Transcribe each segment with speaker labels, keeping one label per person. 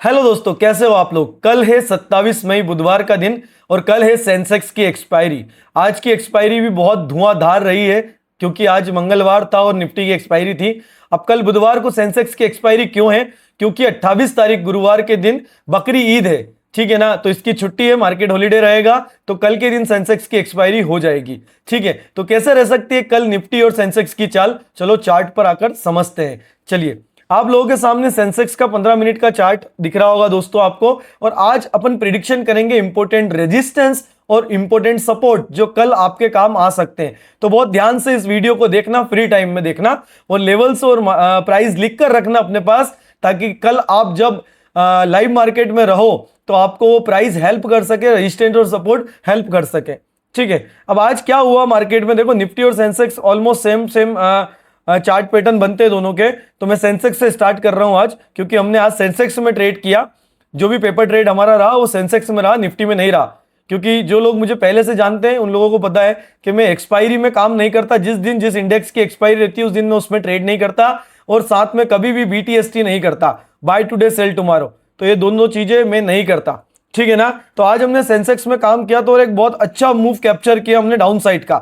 Speaker 1: Hello दोस्तों, कैसे हो आप लोग। कल है 27 मई बुधवार का दिन और कल है सेंसेक्स की एक्सपायरी। आज की एक्सपायरी भी बहुत धुआंधार रही है क्योंकि आज मंगलवार था और निफ्टी की एक्सपायरी थी। अब कल बुधवार को सेंसेक्स की एक्सपायरी क्यों है? क्योंकि 28 तारीख गुरुवार के दिन बकरी ईद है, ठीक है ना। तो इसकी छुट्टी है, मार्केट हॉलीडे रहेगा, तो कल के दिन सेंसेक्स की एक्सपायरी हो जाएगी, ठीक है। तो कैसे रह सकती है कल निफ्टी और सेंसेक्स की चाल, चलो चार्ट पर आकर समझते हैं। चलिए, आप लोगों के सामने सेंसेक्स का 15 मिनट का चार्ट दिख रहा होगा दोस्तों आपको। और आज अपन प्रिडिक्शन करेंगे इंपॉर्टेंट रेजिस्टेंस और इंपॉर्टेंट सपोर्ट जो कल आपके काम आ सकते हैं। तो बहुत ध्यान से इस वीडियो को देखना, फ्री टाइम में देखना और लेवल्स और प्राइस लिख कर रखना अपने पास, ताकि कल आप जब लाइव मार्केट में रहो तो आपको वो प्राइस हेल्प कर सके, रेजिस्टेंस और सपोर्ट हेल्प कर सके, ठीक है। अब आज क्या हुआ मार्केट में, देखो निफ्टी और Sensex almost same same chart pattern बनते हैं दोनों के। तो मैं सेंसेक्स से स्टार्ट कर रहा हूं आज, क्योंकि हमने आज सेंसेक्स में ट्रेड किया। जो भी पेपर ट्रेड हमारा रहा वो सेंसेक्स में रहा, निफ्टी में नहीं रहा। क्योंकि जो लोग मुझे पहले से जानते हैं उन लोगों को पता है कि मैं एक्सपायरी में काम नहीं करता। जिस दिन जिस इंडेक्स की एक्सपायरी रहती है उस दिन मैं उसमें ट्रेड नहीं करता, और साथ में कभी भी BTST नहीं करता, बाय टुडे सेल टुमारो। तो ये दोनों चीजें मैं नहीं करता, ठीक है ना। तो आज हमने सेंसेक्स में काम किया तो और एक बहुत अच्छा मूव कैप्चर किया हमने डाउन साइड का।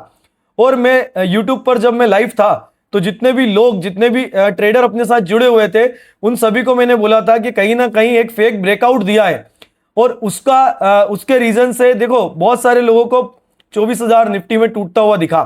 Speaker 1: और मैं यूट्यूब पर जब मैं लाइव था तो जितने भी लोग, जितने भी ट्रेडर अपने साथ जुड़े हुए थे, उन सभी को मैंने बोला था कि कहीं ना कहीं एक फेक ब्रेकआउट दिया है। और उसके रीजन से देखो बहुत सारे लोगों को 24,000 निफ्टी में टूटता हुआ दिखा।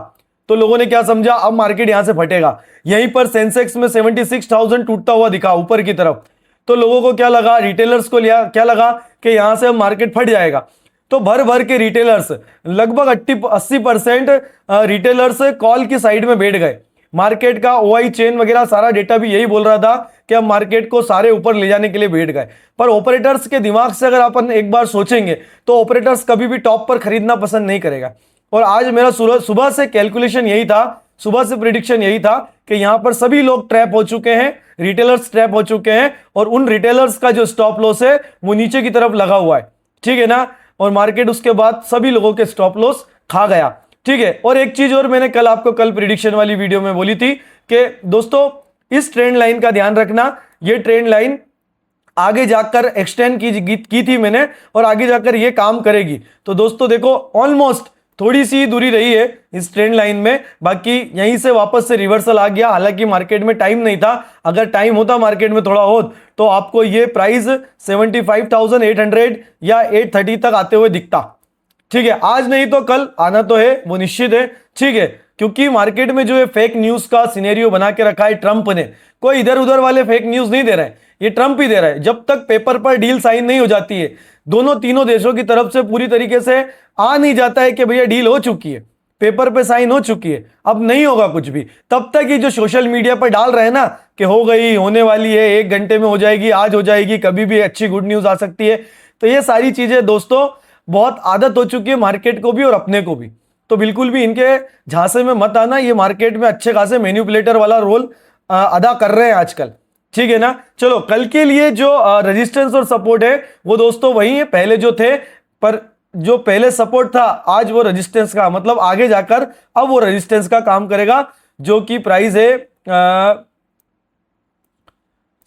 Speaker 1: तो लोगों ने क्या समझा, अब मार्केट यहां से फटेगा। यहीं पर सेंसेक्स में 76,000 टूटता हुआ दिखा ऊपर की तरफ। तो लोगों को क्या लगा, रिटेलर्स को क्या लगा कि यहां से मार्केट फट जाएगा। तो भर भर के रिटेलर्स, लगभग 80% रिटेलर्स कॉल की साइड में बैठ गए। मार्केट का OI चेन वगैरह सारा डेटा भी यही बोल रहा था कि हम मार्केट को सारे ऊपर ले जाने के लिए बैठ गए। पर ऑपरेटर्स के दिमाग से अगर अपन एक बार सोचेंगे तो ऑपरेटर्स कभी भी टॉप पर खरीदना पसंद नहीं करेगा। और आज मेरा सुबह से कैलकुलेशन यही था, सुबह से प्रिडिक्शन यही था कि यहां पर सभी लोग ट्रैप हो चुके हैं, रिटेलर्स ट्रैप हो चुके हैं, और उन रिटेलर्स का जो स्टॉप लॉस है वो नीचे की तरफ लगा हुआ है, ठीक है ना। और मार्केट उसके बाद सभी लोगों के स्टॉप लॉस खा गया, ठीक है। और एक चीज और मैंने कल प्रिडिक्शन वाली वीडियो में बोली थी कि दोस्तों इस ट्रेंड लाइन का ध्यान रखना। ये ट्रेंड लाइन आगे जाकर एक्सटेंड की थी मैंने, और आगे जाकर ये काम करेगी। तो दोस्तों देखो, ऑलमोस्ट थोड़ी सी दूरी रही है इस ट्रेंड लाइन में, बाकी यहीं से वापस से रिवर्सल आ गया। हालांकि मार्केट में टाइम नहीं था, अगर टाइम होता मार्केट में थोड़ा हो तो आपको ये प्राइस 75,800 या 830 तक आते हुए दिखता, ठीक है। आज नहीं तो कल आना तो है, वो निश्चित है, ठीक है। क्योंकि मार्केट में जो है फेक न्यूज का सिनेरियो बना के रखा है ट्रंप ने। कोई इधर उधर वाले फेक न्यूज नहीं दे रहे हैं, ये ट्रंप ही दे रहा है। जब तक पेपर पर डील साइन नहीं हो जाती है, दोनों तीनों देशों की तरफ से पूरी तरीके से आ नहीं जाता है कि भैया डील हो चुकी है, पेपर पे साइन हो चुकी है, अब नहीं होगा कुछ भी, तब तक ये जो सोशल मीडिया पर डाल रहे हैं ना कि हो गई, होने वाली है, 1 घंटे में हो जाएगी, आज हो जाएगी, कभी भी अच्छी गुड न्यूज आ सकती है। तो ये सारी चीजें दोस्तों बहुत आदत हो चुकी है मार्केट को भी और अपने को भी। तो बिल्कुल भी इनके झांसे में मत आना, ये मार्केट में अच्छे खासे मैनिपुलेटर वाला रोल अदा कर रहे हैं आजकल, ठीक है ना। चलो, कल के लिए जो रेजिस्टेंस और सपोर्ट है वो दोस्तों वही है पहले जो थे, पर जो पहले सपोर्ट था आज वो रेजिस्टेंस का, मतलब आगे जाकर अब वो रेजिस्टेंस का काम करेगा, जो कि प्राइस है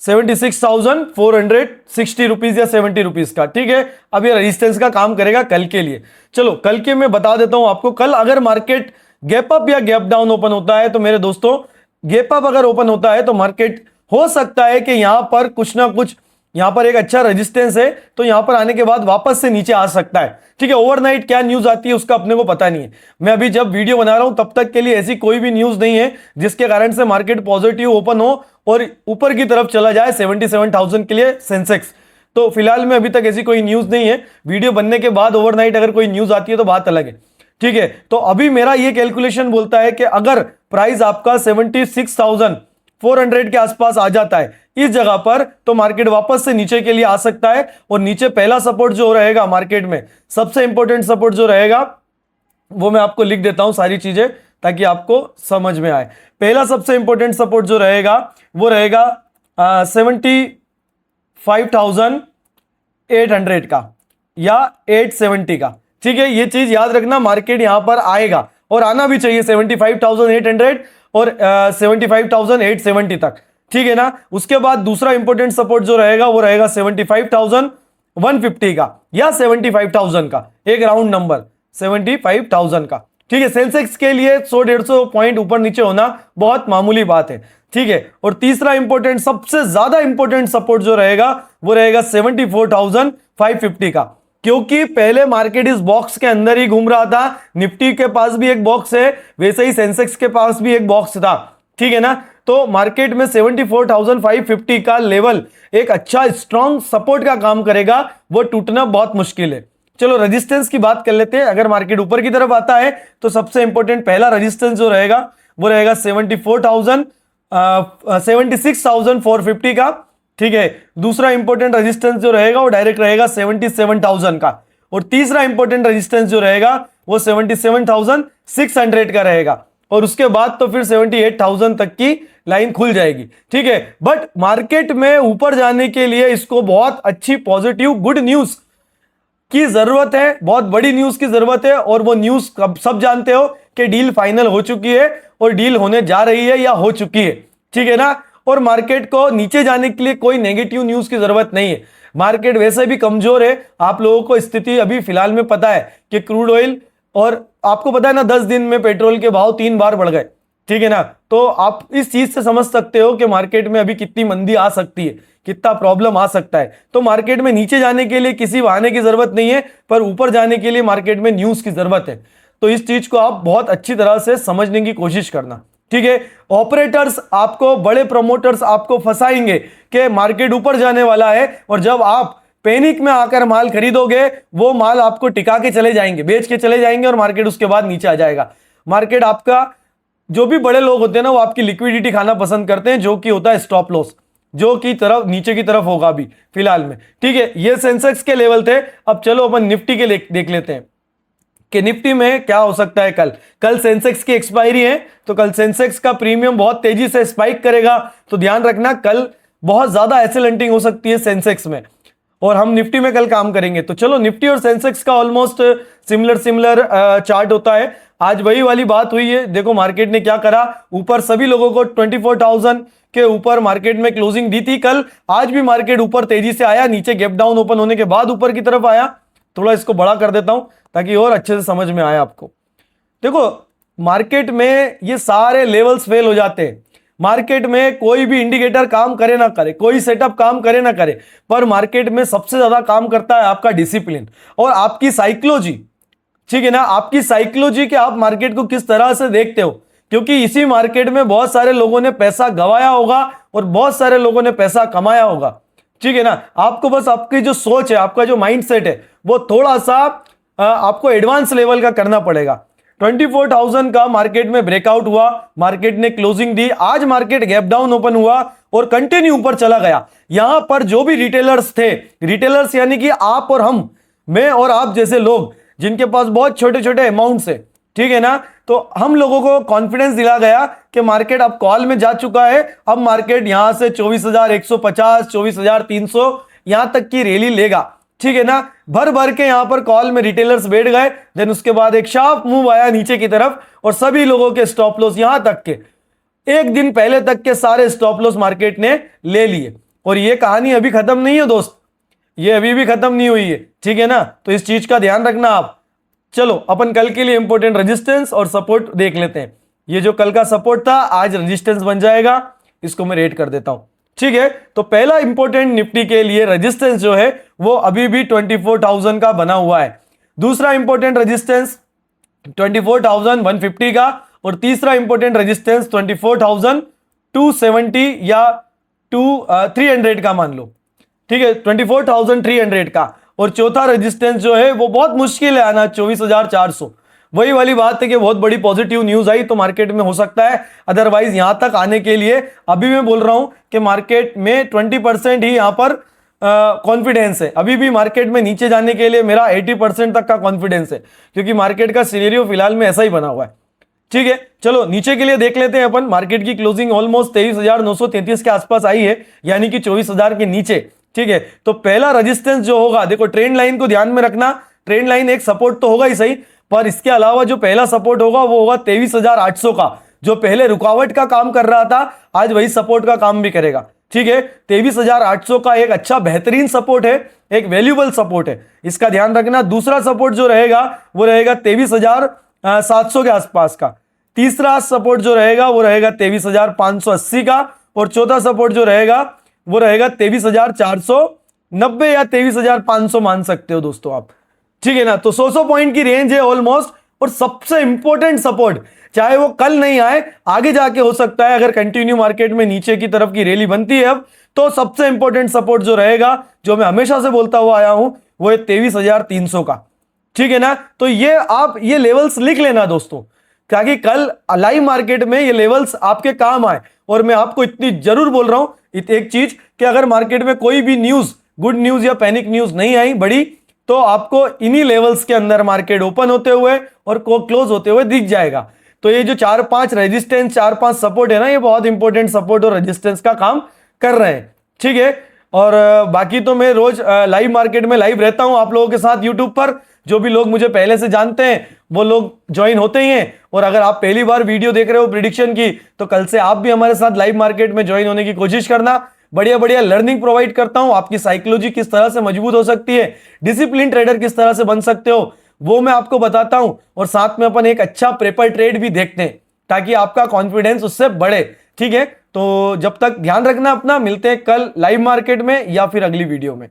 Speaker 1: 76,460 रुपीज या 70 रुपीज का, ठीक है। अब ये रेजिस्टेंस का काम करेगा कल के लिए। चलो, कल के मैं बता देता हूं आपको। कल अगर मार्केट गैप अप या गैप डाउन ओपन होता है तो मेरे दोस्तों, गैप अप अगर ओपन होता है तो मार्केट हो सकता है कि यहां पर कुछ ना कुछ, यहां पर एक अच्छा रेजिस्टेंस है तो यहां पर आने के बाद वापस से नीचे आ सकता है, ठीक है। ओवरनाइट क्या न्यूज आती है उसका अपने को पता नहीं है। मैं अभी जब वीडियो बना रहा हूं तब तक के लिए ऐसी कोई भी न्यूज नहीं है जिसके कारण से मार्केट पॉजिटिव ओपन हो और ऊपर की तरफ चला जाए 77,000 के लिए सेंसेक्स। तो फिलहाल में अभी तक ऐसी कोई न्यूज नहीं है। वीडियो बनने के बाद ओवरनाइट अगर कोई न्यूज आती है तो बात अलग है, ठीक है। तो अभी मेरा ये कैलकुलेशन बोलता है कि अगर प्राइस आपका 76,400 के आसपास आ जाता है इस जगह पर, तो मार्केट वापस से नीचे के लिए आ सकता है। और नीचे पहला सपोर्ट जो रहेगा मार्केट में, सबसे इंपॉर्टेंट सपोर्ट जो रहेगा वो मैं आपको लिख देता हूं सारी चीजें ताकि आपको समझ में आए। पहला सबसे इंपॉर्टेंट सपोर्ट जो रहेगा वो रहेगा 75,800 का या 870 का, ठीक है। ये चीज याद रखना, मार्केट यहां पर आएगा और आना भी चाहिए 75,800 और 75,870 तक, ठीक है ना। उसके बाद दूसरा इंपॉर्टेंट सपोर्ट जो रहेगा वो रहेगा 75,150 का या 75,000 का, एक राउंड नंबर 75,000 का। ठीक है, सेंसेक्स के लिए 100-150 पॉइंट ऊपर नीचे होना बहुत मामूली बात है। ठीक है, और तीसरा इंपॉर्टेंट, सबसे ज्यादा इंपॉर्टेंट सपोर्ट जो रहेगा वो रहेगा 74,550 का, क्योंकि पहले मार्केट इस बॉक्स के अंदर ही घूम रहा था। निफ्टी के पास भी एक बॉक्स है, वैसे ही सेंसेक्स के पास भी एक बॉक्स था। ठीक है ना, तो मार्केट में 74,550 का लेवल एक अच्छा स्ट्रॉन्ग सपोर्ट का काम करेगा, वो टूटना बहुत मुश्किल है। चलो रेजिस्टेंस की बात कर लेते हैं। अगर मार्केट ऊपर की तरफ आता है तो सबसे इंपॉर्टेंट पहला रेजिस्टेंस जो रहेगा वो रहेगा 76,450 का। ठीक है, दूसरा इंपॉर्टेंट रेजिस्टेंस जो रहेगा वो डायरेक्ट रहेगा 77,000 का, और तीसरा इंपॉर्टेंट रेजिस्टेंस जो रहेगा वो 77,600 का रहेगा, और उसके बाद तो फिर 78,000 तक की लाइन खुल जाएगी। ठीक है, बट मार्केट में ऊपर जाने के लिए इसको बहुत अच्छी पॉजिटिव गुड न्यूज की जरूरत है, बहुत बड़ी न्यूज की जरूरत है, और वो न्यूज सब जानते हो कि डील फाइनल हो चुकी है और डील होने जा रही है या हो चुकी है। ठीक है ना, और मार्केट को नीचे जाने के लिए कोई नेगेटिव न्यूज की जरूरत नहीं है। मार्केट वैसे भी कमजोर है, आप लोगों को स्थिति अभी फिलहाल में पता है कि क्रूड ऑयल, और आपको पता है ना 10 दिन में पेट्रोल के भाव 3 बार बढ़ गए। ठीक है ना, तो आप इस चीज से समझ सकते हो कि मार्केट में अभी कितनी मंदी आ सकती है, कितना प्रॉब्लम आ सकता है। तो मार्केट में नीचे जाने के लिए किसी बहाने की जरूरत नहीं है, पर ऊपर जाने के लिए मार्केट में न्यूज की जरूरत है। तो इस चीज को आप बहुत अच्छी तरह से समझने की कोशिश करना। ठीक है, ऑपरेटर्स आपको, बड़े प्रमोटर्स आपको फंसाएंगे कि मार्केट ऊपर जाने वाला है, और जब आप पैनिक में आकर माल खरीदोगे वो माल आपको टिका के चले जाएंगे, बेच के चले जाएंगे, और मार्केट उसके बाद नीचे आ जाएगा। मार्केट आपका, जो भी बड़े लोग होते हैं ना वो आपकी लिक्विडिटी खाना पसंद करते हैं, जो कि होता है स्टॉप लॉस, जो की तरफ नीचे की तरफ होगा अभी फिलहाल में। ठीक है, ये सेंसेक्स के लेवल थे। अब चलो अपन निफ्टी के देख लेते हैं कि निफ्टी में क्या हो सकता है। कल सेंसेक्स की एक्सपायरी है, तो कल सेंसेक्स का प्रीमियम बहुत तेजी से स्पाइक करेगा, तो ध्यान रखना कल बहुत ज्यादा एसेल हंटिंग हो सकती है सेंसेक्स में, और हम निफ्टी में कल काम करेंगे। तो चलो, निफ्टी और सेंसेक्स का ऑलमोस्ट सिमिलर चार्ट होता है। आज वही वाली बात हुई है। देखो मार्केट ने क्या करा, ऊपर सभी लोगों को 24,000 के ऊपर मार्केट में क्लोजिंग दी थी कल। आज भी मार्केट ऊपर तेजी से आया, नीचे गैप डाउन ओपन होने के बाद ऊपर की तरफ आया। थोड़ा इसको बड़ा कर देता हूं ताकि और अच्छे से समझ में आए आपको। देखो मार्केट में ये सारे लेवल्स फेल हो जाते हैं। मार्केट में कोई भी इंडिकेटर काम करे ना करे, कोई सेटअप काम करे ना करे, पर मार्केट में सबसे ज्यादा काम करता है आपका डिसिप्लिन और आपकी साइकोलॉजी। ठीक है ना, आपकी साइकोलॉजी कि आप मार्केट को किस तरह से देखते हो, क्योंकि इसी मार्केट में बहुत सारे लोगों ने पैसा गंवाया होगा और बहुत सारे लोगों ने पैसा कमाया होगा। ठीक है ना, आपको बस आपकी जो सोच है, आपका जो माइंडसेट है, वो थोड़ा सा आपको एडवांस लेवल का करना पड़ेगा। 24,000 का मार्केट में ब्रेकआउट हुआ, मार्केट ने क्लोजिंग दी, आज मार्केट गैप डाउन ओपन हुआ और कंटिन्यू ऊपर चला गया। यहां पर जो भी रिटेलर्स थे, रिटेलर्स यानी कि आप और हम, मैं और आप जैसे लोग जिनके पास बहुत छोटे छोटे अमाउंट्स है, ठीक है ना, तो हम लोगों को कॉन्फिडेंस दिला गया कि मार्केट अब कॉल में जा चुका है। अब मार्केट यहां से 24,150, 24,300 यहां तक की रैली लेगा। ठीक है ना, भर भर के यहां पर कॉल में रिटेलर्स बैठ गए। देन उसके बाद एक शार्प मूव आया नीचे की तरफ और सभी लोगों के स्टॉप लॉस यहां तक के एक दिन पहले तक के सारे स्टॉप लॉस मार्केट ने ले लिए। और ये कहानी अभी खत्म नहीं है दोस्त, ये अभी भी खत्म नहीं हुई है। ठीक है ना, तो इस चीज का ध्यान रखना आप। चलो अपन कल के लिए इंपॉर्टेंट रेजिस्टेंस और सपोर्ट देख लेते हैं। ये जो कल का सपोर्ट था आज रेजिस्टेंस बन जाएगा, इसको मैं रेट कर देता हूं। ठीक है, तो पहला इंपॉर्टेंट निफ्टी के लिए रेजिस्टेंस जो है वो अभी भी 24,000 का बना हुआ है। दूसरा इंपॉर्टेंट रेजिस्टेंस 24,150 का, और तीसरा इंपॉर्टेंट रेजिस्टेंस 24,270 या 300 का मान लो। ठीक है, 24,300 का। और चौथा रेजिस्टेंस जो है वो बहुत मुश्किल है आना, 24,400। वही वाली बात है कि बहुत बड़ी पॉजिटिव न्यूज आई तो मार्केट में हो सकता है, अदरवाइज यहां तक आने के लिए अभी मैं बोल रहा हूं कि मार्केट में 20% ही यहां पर कॉन्फिडेंस है। अभी भी मार्केट में नीचे जाने के लिए मेरा 80% तक का कॉन्फिडेंस है, क्योंकि मार्केट का सिनेरियो फिलहाल में ऐसा ही बना हुआ है। ठीक है, चलो नीचे के लिए देख लेते हैं अपन। मार्केट की क्लोजिंग ऑलमोस्ट 23,933 के आसपास आई है, यानी कि 24,000 के नीचे। ठीक है, तो पहला रेजिस्टेंस जो होगा, देखो ट्रेंड लाइन को ध्यान में रखना, ट्रेंड लाइन एक सपोर्ट तो होगा ही सही, पर इसके अलावा जो पहला सपोर्ट होगा वो होगा 23,800 का। जो पहले रुकावट का काम कर रहा था आज वही सपोर्ट का काम भी करेगा। ठीक है, 23,800 का एक अच्छा बेहतरीन सपोर्ट है, एक वैल्यूबल सपोर्ट है, इसका ध्यान रखना। दूसरा सपोर्ट जो रहेगा वो रहेगा 23,700 के आसपास का। तीसरा सपोर्ट जो रहेगा वो रहेगा 23,580 का, और चौथा सपोर्ट जो रहेगा वो रहेगा 23,490 या 23,500 मान सकते हो दोस्तों आप। ठीक है ना, तो 100 पॉइंट की रेंज है ऑलमोस्ट। और सबसे इंपॉर्टेंट सपोर्ट, चाहे वो कल नहीं आए, आगे जाके हो सकता है अगर कंटिन्यू मार्केट में नीचे की तरफ की रैली बनती है अब, तो सबसे इंपॉर्टेंट सपोर्ट जो रहेगा, जो मैं हमेशा से बोलता हुआ आया हूं, वो है 23,300 का। ठीक है ना, तो ये आप ये लेवल्स लिख लेना दोस्तों, ताकि कल लाइव मार्केट में ये लेवल्स आपके काम आए। और मैं आपको इतनी जरूर बोल रहा हूं एक चीज, कि अगर मार्केट में कोई भी न्यूज, गुड न्यूज या पैनिक न्यूज नहीं आई बड़ी, तो आपको इन्हीं लेवल्स के अंदर मार्केट ओपन होते हुए और क्लोज होते हुए दिख जाएगा। तो ये जो 4-5 रेजिस्टेंस, 4-5 सपोर्ट है ना, ये बहुत इंपॉर्टेंट सपोर्ट और रेजिस्टेंस का काम कर रहे हैं। ठीक है, और बाकी तो मैं रोज लाइव मार्केट में लाइव रहता हूं आप लोगों के साथ यूट्यूब पर। जो भी लोग मुझे पहले से जानते हैं वो लोग ज्वाइन होते ही हैं, और अगर आप पहली बार वीडियो देख रहे हो प्रिडिक्शन की, तो कल से आप भी हमारे साथ लाइव मार्केट में ज्वाइन होने की कोशिश करना। बढ़िया बढ़िया लर्निंग प्रोवाइड करता हूं, आपकी साइकोलॉजी किस तरह से मजबूत हो सकती है, डिसिप्लिन ट्रेडर किस तरह से बन सकते हो, वो मैं आपको बताता हूं। और साथ में अपन एक अच्छा पेपर ट्रेड भी देखते हैं, ताकि आपका कॉन्फिडेंस उससे बढ़े। ठीक है, तो जब तक ध्यान रखना अपना, मिलते हैं कल लाइव मार्केट में या फिर अगली वीडियो में।